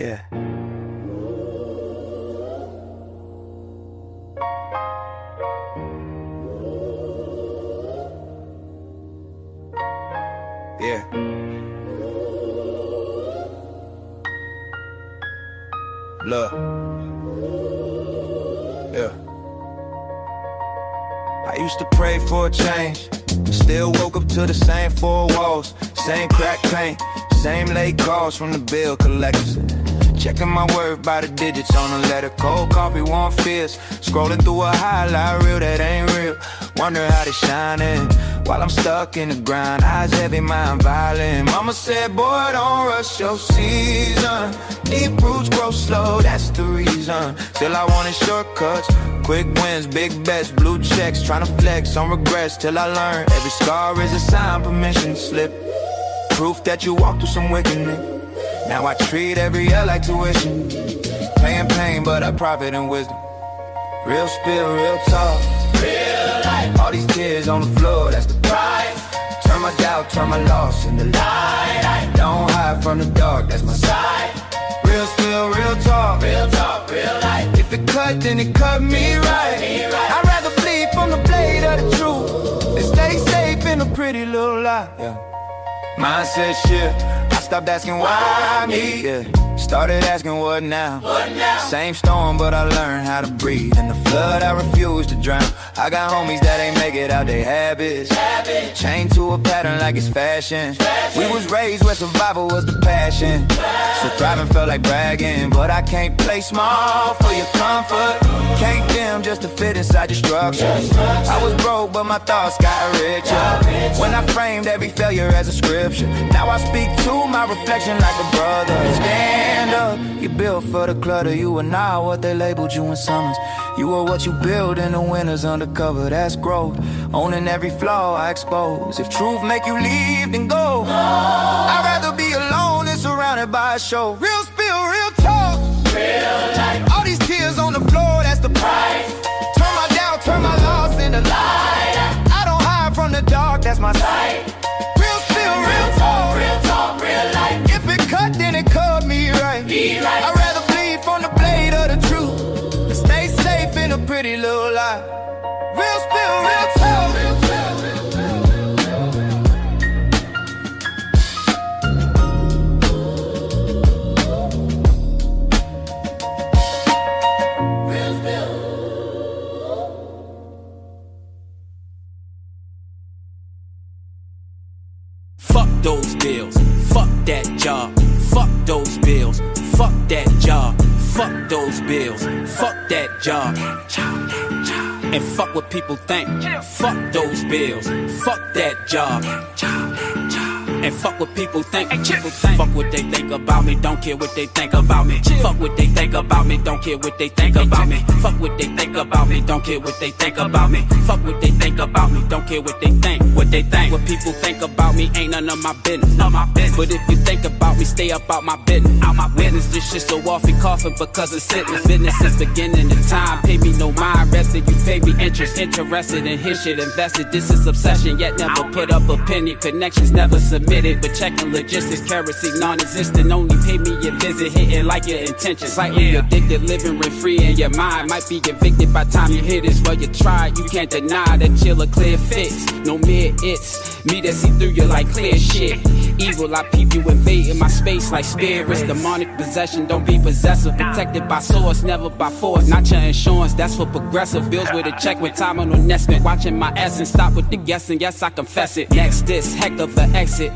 Yeah. Yeah. Look. Yeah. I used to pray for a change, still woke up to the same four walls, same crack paint, same late calls from the bill collectors. Checking my worth by the digits on a letter. Cold coffee, warm fears. Scrolling through a highlight reel that ain't real. Wonder how they shining while I'm stuck in the grind. Eyes heavy, mind violent. Mama said, boy, don't rush your season. Deep roots grow slow, that's the reason. Still I wanted shortcuts, quick wins, big bets, blue checks. Trying to flex on regrets till I learn every scar is a sign, permission to slip. Proof that you walked through some wickedness. Now I treat every L like tuition. Paying pain, but I profit in wisdom. Real spill, real talk. Real life. All these tears on the floor, that's the price. Turn my doubt, turn my loss into light. I don't hide from the dark, that's my side. Real spill, real talk. Real talk, real life. If it cut, then it cut me right. I'd rather bleed from the blade of the truth than stay safe in a pretty little lie. Yeah. Mindset shift. Stopped asking why me, yeah. Started asking what now? Same storm, but I learned how to breathe. In the flood, I refuse to drown. I got homies that ain't make it out their habits. Chained to a pattern like it's fashion. We was raised where survival was the passion. So thriving felt like bragging, but I can't play small for your comfort. Can't dim just to fit inside your structure. I was broke, but my thoughts got richer. When I framed every failure as a scripture. Now I speak to my reflection like a brother. Stand up, you built for the clutter. You are not what they labeled you in summers. You are what you build in the winters undercover. That's growth, owning every flaw I expose. If truth make you leave, then go. I'd rather be alone than surrounded by a show. Real spill, real talk. Real life. All these tears on the floor, that's the price. Turn my doubt, turn my loss into light. I don't hide from the dark, that's my sight. Real spill, real talk. Real talk, real life. If it cut, then it cut me right. I'd rather bleed from the blade of the truth than stay safe in a pretty little lie. Real spill, real talk. Fuck those bills, fuck that job, fuck those bills, fuck that job, fuck those bills, fuck that job, and fuck what people think. Fuck those bills, fuck that job, and fuck what people think. Fuck what they think about me, don't care what they think about me. Fuck what they think about me, don't care what they think about me. Fuck what they think about me, don't care what they think about me. Fuck what they think about me, don't care what they think. What they think, what people think about me ain't none of my business. But if you think about me, stay up out my business. Out my business, this shit so off and coughing because it's sickness. Business since beginning of time. Pay me no mind, rested, you pay me interest. Interested in his shit, invested. This is obsession, yet never put up a penny. Connections never submitted, but checking logistics, kerosene non-existent. Only pay me your visit, hitting like your intentions. Slightly addicted, living rent free in your mind. Might be evicted by time you hit this. Well, you tried, you can't deny that chill a clear fix. No mere it's me that see through you like clear shit. Evil, I peep you invading my space like spirits. Demonic possession, don't be possessive. Protected by source, never by force. Not your insurance, that's for progressive. Bills with a check with time on investment. Watching my essence, stop with the guessing. Yes, I confess it. Next, this heck of an exit.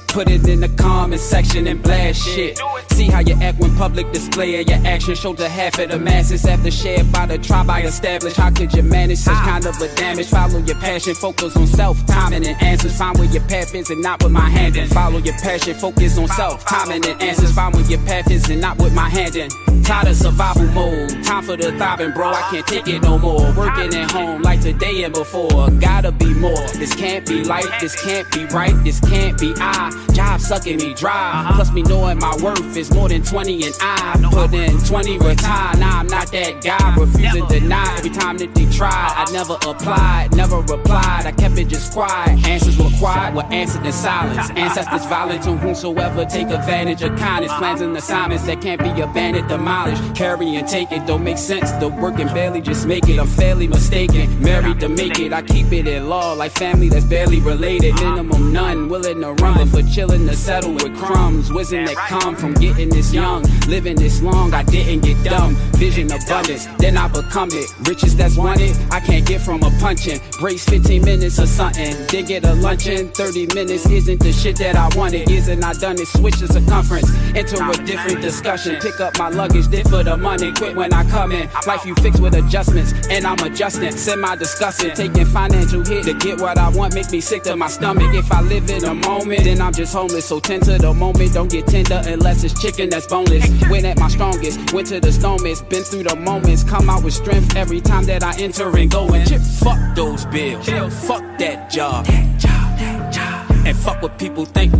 Put it in the comment section and blast shit. See how you act when public display of your action. Show to half of the masses after shared by the tribe I established. How could you manage such kind of a damage? Follow your passion, focus on self, timing and answers. Find where your path is and not with my hand in. Follow your passion, focus on self, timing and answers. Find where your path is and not with my hand in. Tired of survival mode, time for the thriving, bro. I can't take it no more. Working at home like today and before. Gotta be more. This can't be life, this can't be right, this can't be I. job sucking me dry. Plus me knowing my worth is more than 20 and I put in 20, retire. Nah, I'm not that guy, refuse and deny. Every time that they tried, I never applied, never replied. I kept it just quiet. Answers required were answered in silence. Ancestors violent to whomsoever take advantage of kindness. Plans and assignments that can't be abandoned, demolished. Carry and take it, don't make sense. The work and barely just make it. I'm fairly mistaken, married to make it. I keep it in law like family that's barely related. Minimum none, willing to run, but for chilling to settle with crumbs. Wisdom that come from getting this young, living this long. I didn't get dumb. Vision abundance, then I become it. Riches that's wanted, I can't get from a punching. Brace 15 minutes or something, then get a luncheon. 30 minutes isn't the shit that I wanted. Isn't I done it? Switch the circumference into a different discussion. Pick up my luggage, did for the money. Quit when I come in. Life you fix with adjustments, and I'm adjusting. Semi-discussing, taking financial hit to get what I want. Make me sick to my stomach. If I live in a moment, then I'm just homeless. So tend to the moment, don't get tender unless it's chicken that's boneless. When at my strongest, went to the stomachs. Been through the moments, come out with strength every time that I enter and go in. Fuck those bills, fuck that job, and fuck what people think.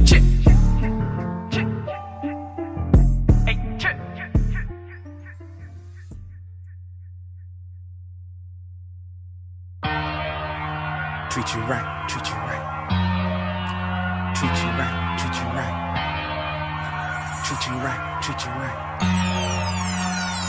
Treat you right, treat you right. Treat you right, treat you right. Treat you right, treat you right.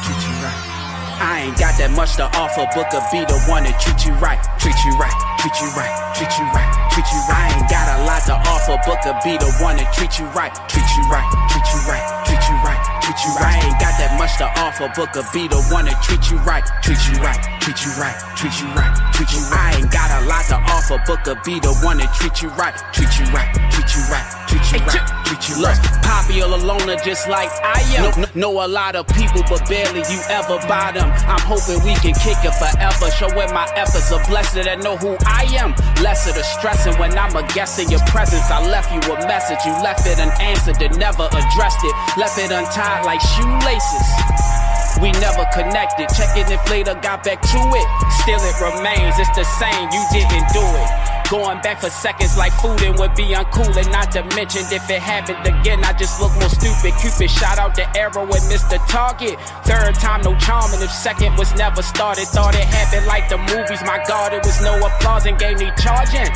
Treat you right. I ain't got that much to offer, but could be the one that treat you right. Treat you right, treat you right, treat you right, treat you right. I ain't got a lot to offer, but could be the one that treat you right. Treat you right, treat you right, treat you right, treat you right. I ain't got that much to offer, but could be the one that treat you right. Treat you right, treat you right, treat you right, treat you right. I ain't got a lot to offer, but could be the one that treat you right. Treat you right, treat you right, treat you right, treat you right. Popular loner just like I am. Know a lot of people, but barely you ever buy them. I'm hoping we can kick it forever. Showing my efforts, a blessing that know who I am. Less of the stressing when I'm a guest in your presence. I left you a message, you left it unanswered and never addressed it. Left it untied like shoelaces. We never connected, checking if later got back to it. Still it remains, it's the same, you didn't do it. Going back for seconds like food and would be uncool. And not to mention if it happened again, I just look more stupid. Cupid shot out the arrow and missed the target. Third time no charm, and if second was never started. Thought it happened like the movies, my God, it was no applause and gave me charging.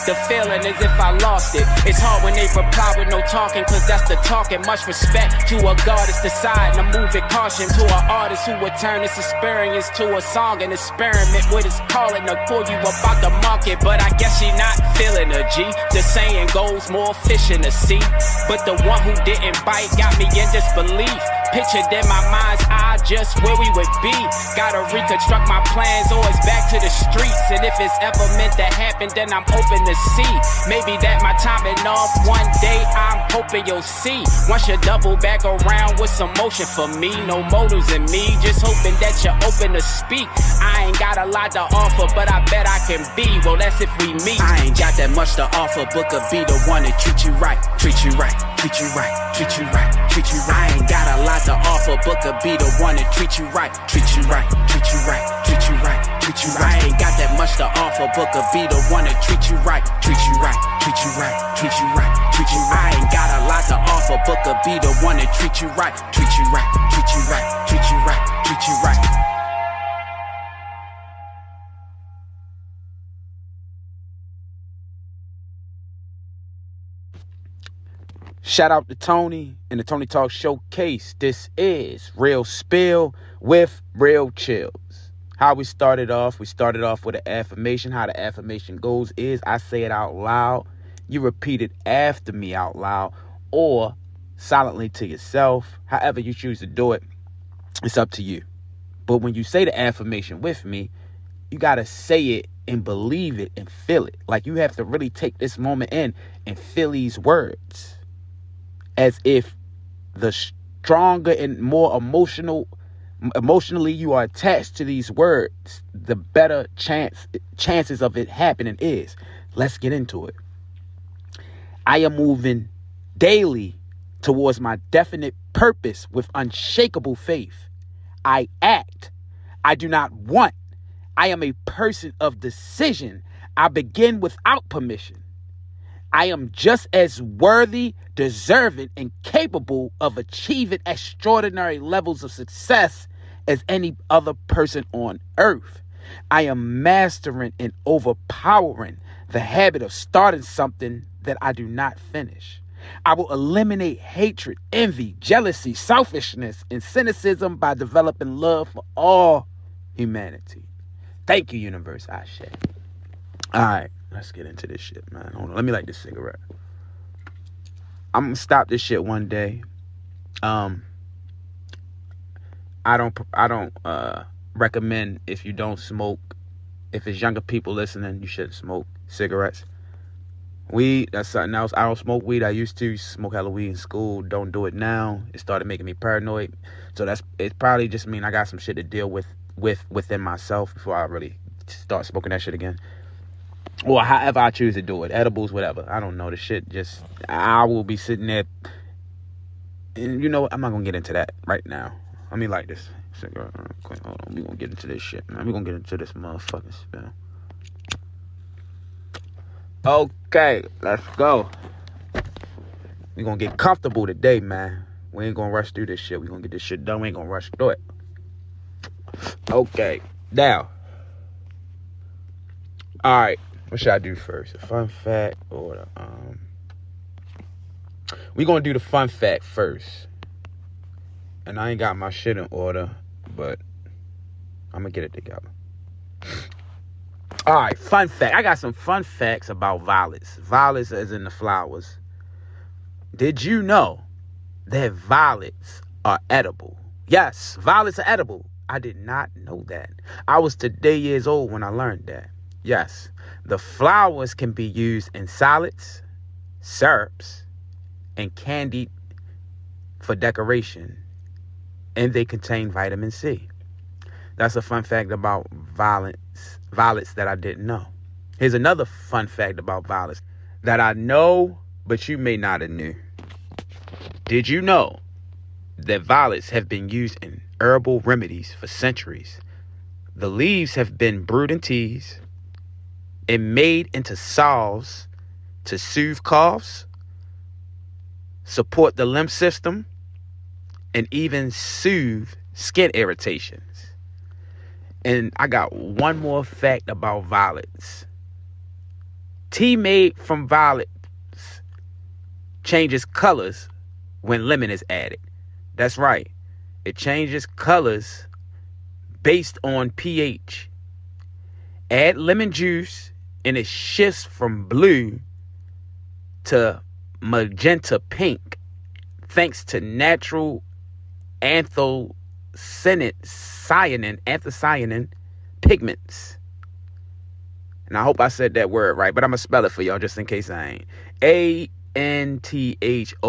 The feeling as if I lost it. It's hard when they reply with no talking, cause that's the talking. Much respect to a goddess decide to move with caution. To an artist who would turn this experience to a song. An experiment with his calling to pull you about the market. But I guess she not feeling a G. The saying goes, more fish in the sea. But the one who didn't bite got me in disbelief. Pictured in my mind's eye just where we would be. Gotta reconstruct my plans or it's back to the streets. And if it's ever meant to happen, then I'm open to see. Maybe that my timing off one day, I'm hoping you'll see. Once you double back around with some motion for me. No motives in me, just hoping that you're open to speak. I ain't got a lot to offer, but I bet I can be. Well, that's if we meet. I ain't got that much to offer, but could be the one that treat you right. Treat you right, treat you right, treat you right, treat you right. I ain't got a lot to offer, but could be the one that treat you right. Treat you right, treat you right, treat you right, treat you right. I ain't got that much to offer, but could be the one that treat you right. Treat you right, treat you right, treat you right, treat you right. I ain't got a lot to offer, but could be the one that treat you right. Treat you right, treat you right, treat you right, treat you right. Shout out to Tony and the Tony Talk Showcase. This is Real Spill with Real Chillz. How we started off with an affirmation. How the affirmation goes is I say it out loud. You repeat it after me out loud or silently to yourself. However you choose to do it, it's up to you. But when you say the affirmation with me, you got to say it and believe it and feel it. Like you have to really take this moment in and feel these words. As if the stronger and more emotionally you are attached to these words, the better chances of it happening is. Let's get into it. I am moving daily towards my definite purpose with unshakable faith. I act. I do not want. I am a person of decision. I begin without permission. I am just as worthy, deserving, and capable of achieving extraordinary levels of success as any other person on earth. I am mastering and overpowering the habit of starting something that I do not finish. I will eliminate hatred, envy, jealousy, selfishness, and cynicism by developing love for all humanity. Thank you, universe. Ashe. All right, let's get into this shit, man. Hold on. Let me light this cigarette. I'm going to stop this shit one day. I don't recommend, if you don't smoke, if it's younger people listening, you shouldn't smoke cigarettes. Weed, that's something else. I don't smoke weed. I used to smoke hella weed in school. Don't do it now. It started making me paranoid. So it probably just mean I got some shit to deal with within myself before I really start smoking that shit again. Or however I choose to do it. Edibles, whatever. I don't know. The shit just, I will be sitting there. And you know what? I'm not going to get into that right now. Let me light this cigarette. Hold on. We going to get into this shit, man. We going to get into this motherfucking spill. Okay, let's go. We gonna get comfortable today, man. We ain't gonna rush through this shit. We gonna get this shit done. We ain't gonna rush through it. Okay, now. All right, what should I do first? A fun fact or the, we gonna do the fun fact first. And I ain't got my shit in order, but I'm gonna get it together. All right, fun fact. I got some fun facts about violets. Violets as in the flowers. Did you know that violets are edible? Yes, violets are edible. I did not know that. I was today years old when I learned that. Yes, the flowers can be used in salads, syrups, and candied for decoration. And they contain vitamin C. That's a fun fact about violets that I didn't know. Here's another fun fact about violets that I know, but you may not have knew. Did you know that violets have been used in herbal remedies for centuries? The leaves have been brewed in teas and made into salves to soothe coughs, support the lymph system, and even soothe skin irritations. And I got one more fact about violets. Tea made from violets changes colors when lemon is added. That's right. It changes colors based on pH. Add lemon juice and it shifts from blue to magenta pink thanks to natural anthocyanin pigments. And I hope I said that word right, but I'm going to spell it for y'all just in case I ain't. ANTHOCYANIN.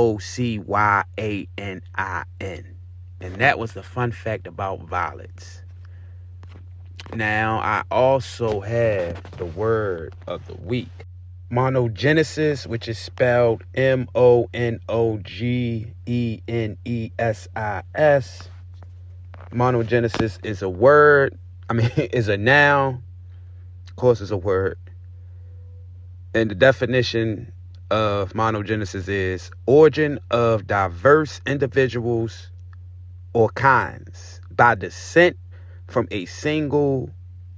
And that was the fun fact about violets. Now, I also have the word of the week. Monogenesis, which is spelled MONOGENESIS. Monogenesis is a word. Is a noun. Of course, it's a word. And the definition of monogenesis is origin of diverse individuals or kinds by descent from a single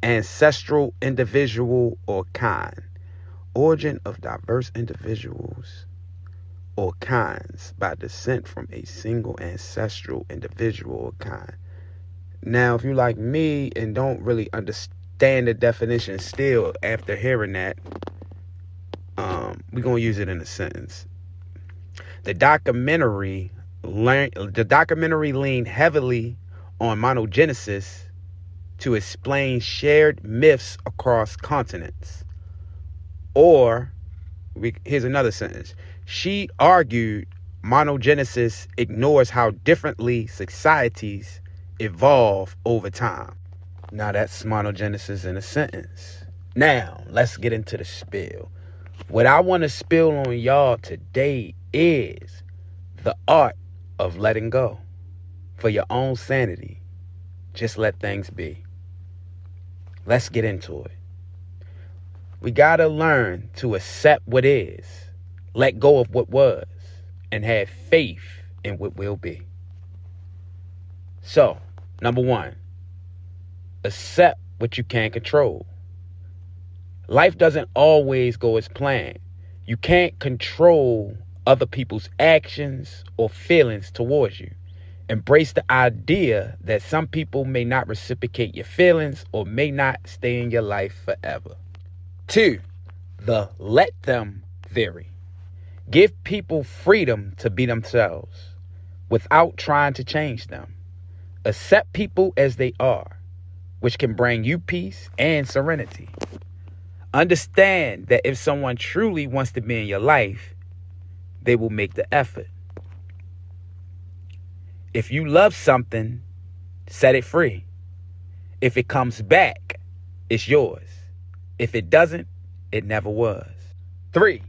ancestral individual or kind. Origin of diverse individuals or kinds by descent from a single ancestral individual or kind. Now, if you like me and don't really understand the definition still after hearing that, we're going to use it in a sentence. The documentary leaned heavily on monogenesis to explain shared myths across continents. Or, here's another sentence. She argued monogenesis ignores how differently societies evolve over time. Now that's monogenesis in a sentence. Now, let's get into the spill. What I want to spill on y'all today is the art of letting go. For your own sanity, just let things be. Let's get into it. We got to learn to accept what is Let go of what was and have faith in what will be. So, number one, accept what you can't control. Life doesn't always go as planned. You can't control other people's actions or feelings towards you. Embrace the idea that some people may not reciprocate your feelings or may not stay in your life forever. 2, the let them theory. Give people freedom to be themselves without trying to change them. Accept people as they are, which can bring you peace and serenity. Understand that if someone truly wants to be in your life, they will make the effort. If you love something, set it free. If it comes back, it's yours. If it doesn't, it never was. 3,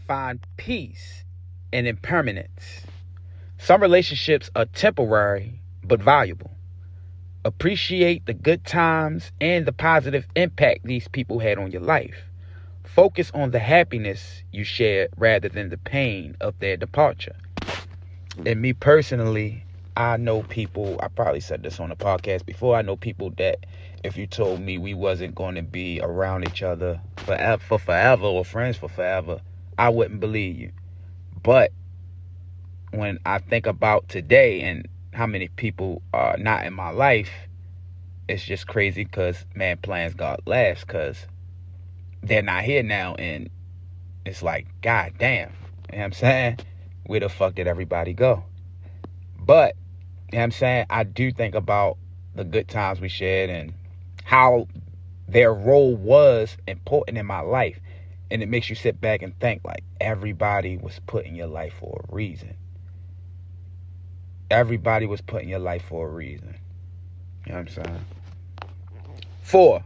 find peace in impermanence. Some relationships are temporary but valuable. Appreciate the good times and the positive impact these people had on your life. Focus on the happiness you shared rather than the pain of their departure. And me personally, I know people, I probably said this on the podcast before, I know people that if you told me we wasn't going to be around each other forever or friends for forever, I wouldn't believe you. But when I think about today and how many people are not in my life, it's just crazy because, man, plans God laughs because they're not here now. And it's like, God damn, you know what I'm saying? Where the fuck did everybody go? But, you know what I'm saying? I do think about the good times we shared and how their role was important in my life. And it makes you sit back and think like everybody was put in your life for a reason. Everybody was put in your life for a reason. You know what I'm saying? 4,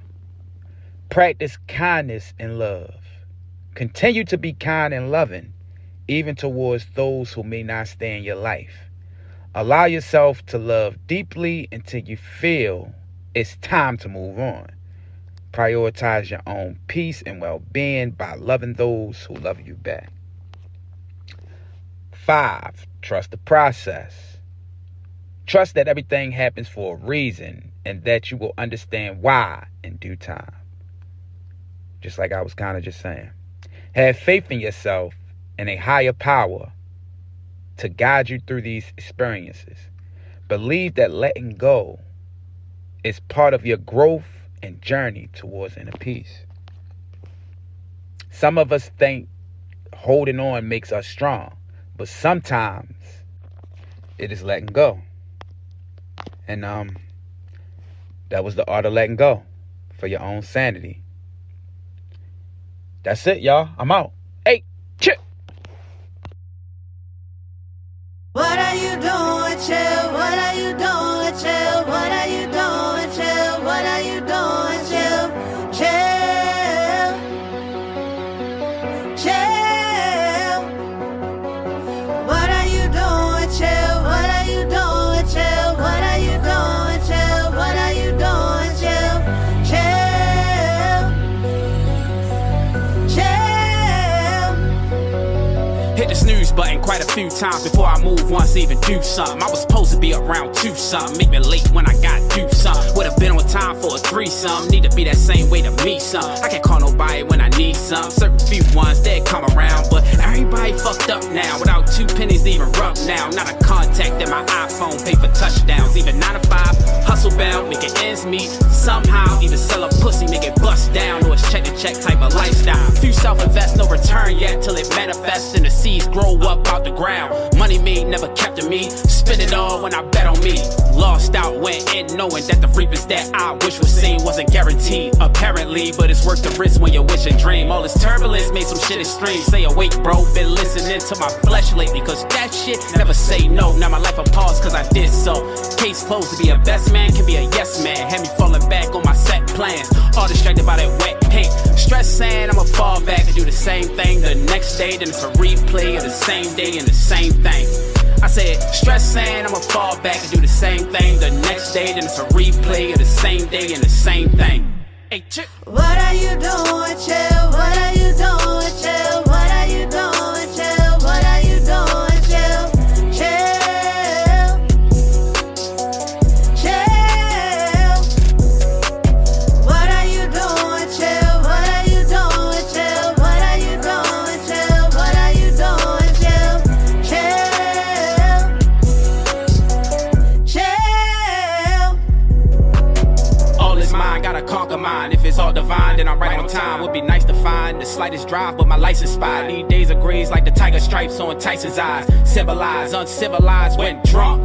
practice kindness and love. Continue to be kind and loving, even towards those who may not stay in your life. Allow yourself to love deeply until you feel it's time to move on. Prioritize your own peace and well-being by loving those who love you back. 5, trust the process. Trust that everything happens for a reason and that you will understand why in due time. Just like I was kind of just saying. Have faith in yourself and a higher power to guide you through these experiences. Believe that letting go is part of your growth and journey towards inner peace. Some of us think holding on makes us strong, but sometimes it is letting go. And that was the art of letting go for your own sanity. That's it, y'all. I'm out. Hey, chip. What are you doing, chill? What are you doing, chill? What are you doing, chill? What are you doing, chill? Chill. Chill. What are you doing, chill? What are you doing, chill? What are you doing, chill? What are you doing, chill? Chill. Chill. Hit the snooze button quite a few times before I move once to even do something. I was supposed to be around 2 something, make me late when I got do something. Would've been on time for a 3 something, need to be that same way to me something. I can't call nobody when I need something. Certain few ones that come around, but everybody fucked up now. Without 2 pennies to even rub now. Not a contact in my iPhone, pay for touchdowns. Even 9 to 5, hustle bound, make it ends meet. Somehow even sell a pussy, make it bust down. Or it's check to check type of lifestyle. Few self-invest, no return yet till it manifests and the seeds grow up out the ground. Money made never kept to me. Spend it all when I bet on me. Lost out, went in knowing that the reapers that I wish was seen wasn't guaranteed. Apparently, but it's worth the risk when you wish and dream. All this turbulence made some shit extreme. Stay awake, bro. Been listening to my flesh lately, cause that shit never say no. Now my life a pause cause I did so. Case closed. To be a best man can be a yes man. Had me falling back on my set plans. All distracted by that wet paint. Stress saying I'ma fall back and do the same thing the next day. Then it's a replay of the same day and the same thing. I said, stress saying I'ma fall back and do the same thing the next day. Then it's a replay of the same day and the same thing. Hey, chick. What are you doing, chill? What are you doing, chill? What are you doing, find the slightest drive, but my license spot. These days are grays like the tiger stripes on Tyson's eyes. Civilized, uncivilized, when drunk.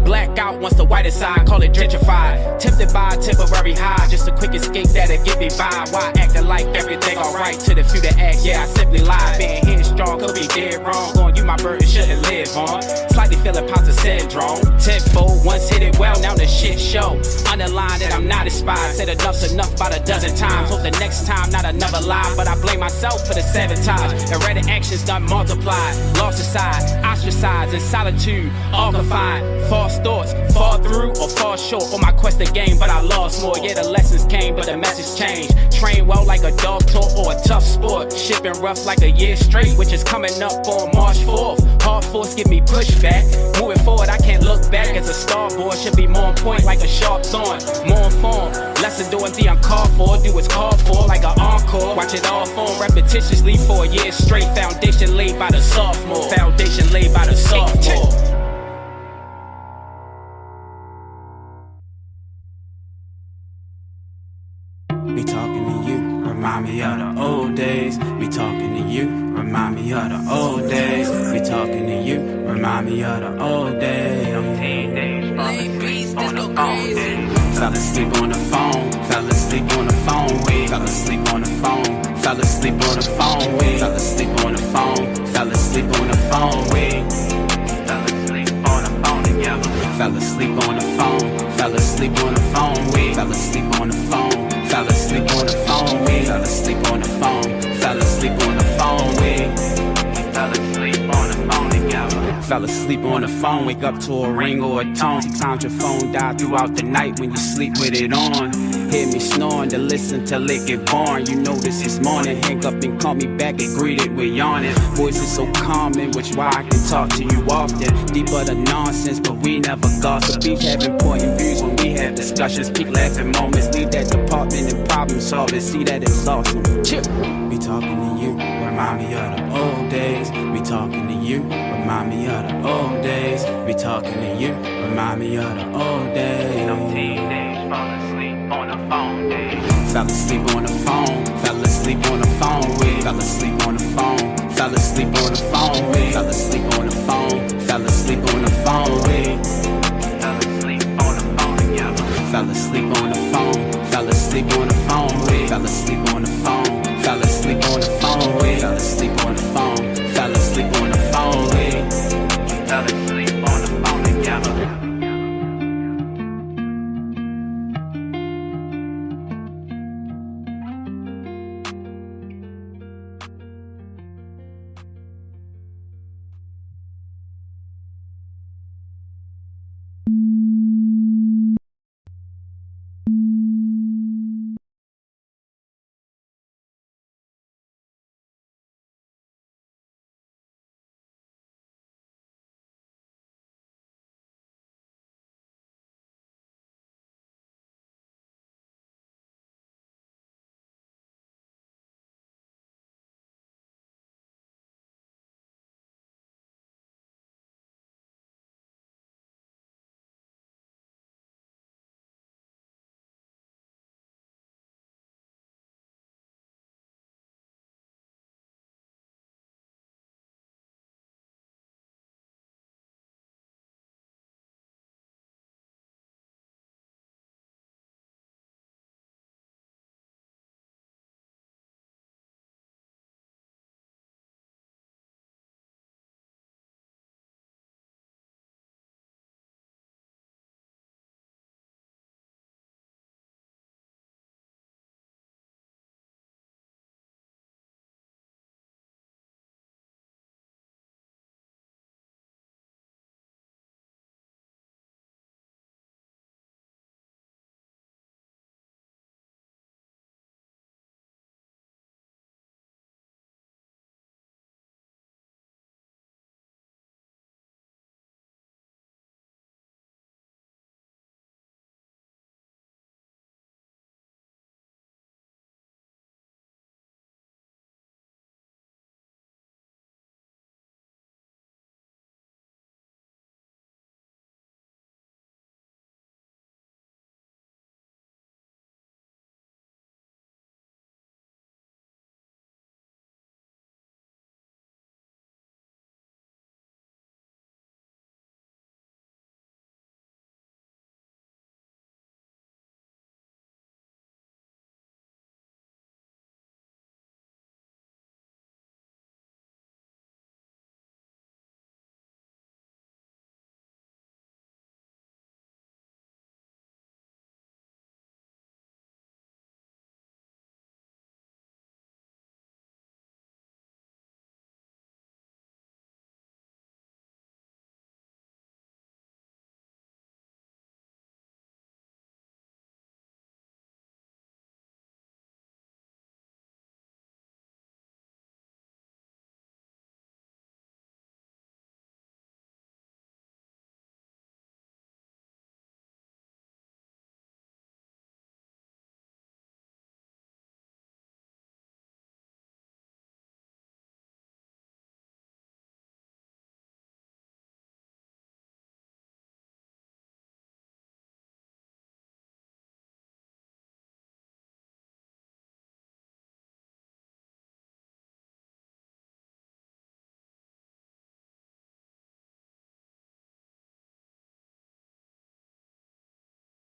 Blackout once the whitest side, call it gentrified. Tempted by a temporary high, just a quick escape that'll get me by. Why acting like everything alright to the few that ask? Yeah, I simply lie. Being headstrong could be dead wrong. Going you my burden shouldn't live on. Slightly feeling imposter syndrome. Tenfold, once hit it well, now the shit show. Underline that I'm not inspired. Said enough's enough about a dozen times. Hope the next time not another lie, but I blame myself for the sabotage. Erratic actions done multiplied. Lost aside, ostracized in solitude, all confined. False thoughts, fall through or fall short on my quest to gain, but I lost more. Yeah, the lessons came, but the message changed. Train well like a dog taught or a tough sport. Shipping rough like a year straight, which is coming up on March 4th. Hard force give me pushback. Moving forward, I can't look back. As a starboard, should be more on point like a sharp thorn. More informed, less than doing the uncalled for. Do what's called for like an encore. Watch it all form repetitiously for a year straight. Foundation laid by the sophomore. Foundation laid by the sophomore. Be talking to you, remind me of the old days. Be talking to you, remind me of the old days. Be talking to you, remind me of the old days. Fell asleep on the phone, fell asleep on the phone, we fell asleep on the phone, fell asleep on the phone, we fell asleep on the phone, fell asleep on the phone, we fell asleep on the phone together. Fell asleep on the phone, fell asleep on the phone, we fell asleep on the phone, fell asleep on the phone, we fell asleep on the phone, fell asleep on the phone, we fell asleep on the phone together. Fell asleep on the phone, wake up to a ring or a tone. Sometimes your phone die throughout the night when you sleep with it on. Hear me snoring to listen till it get boring. You know this is morning, hang up and call me back and greet it with yawning. Voice is so calming, which why I can talk to you often. Deeper the nonsense, but we never gossip. Each have important views when we have discussions. Peak laughing moments, leave that department and problem solving. See that it's awesome. Chill. Be talking to you, remind me of the old days. Be talking to you, remind me of the old days. Be talking to you, remind me of the old days. Them teen days, fall asleep on the phone days. Fell asleep on the phone, fell asleep on the phone, we fell asleep on the phone, fell asleep on the phone, we fell asleep on the phone, fell asleep on the phone, we fell asleep on the phone together. Fell asleep on the phone, fell asleep on the phone, we fell asleep on the phone, fell asleep on the phone.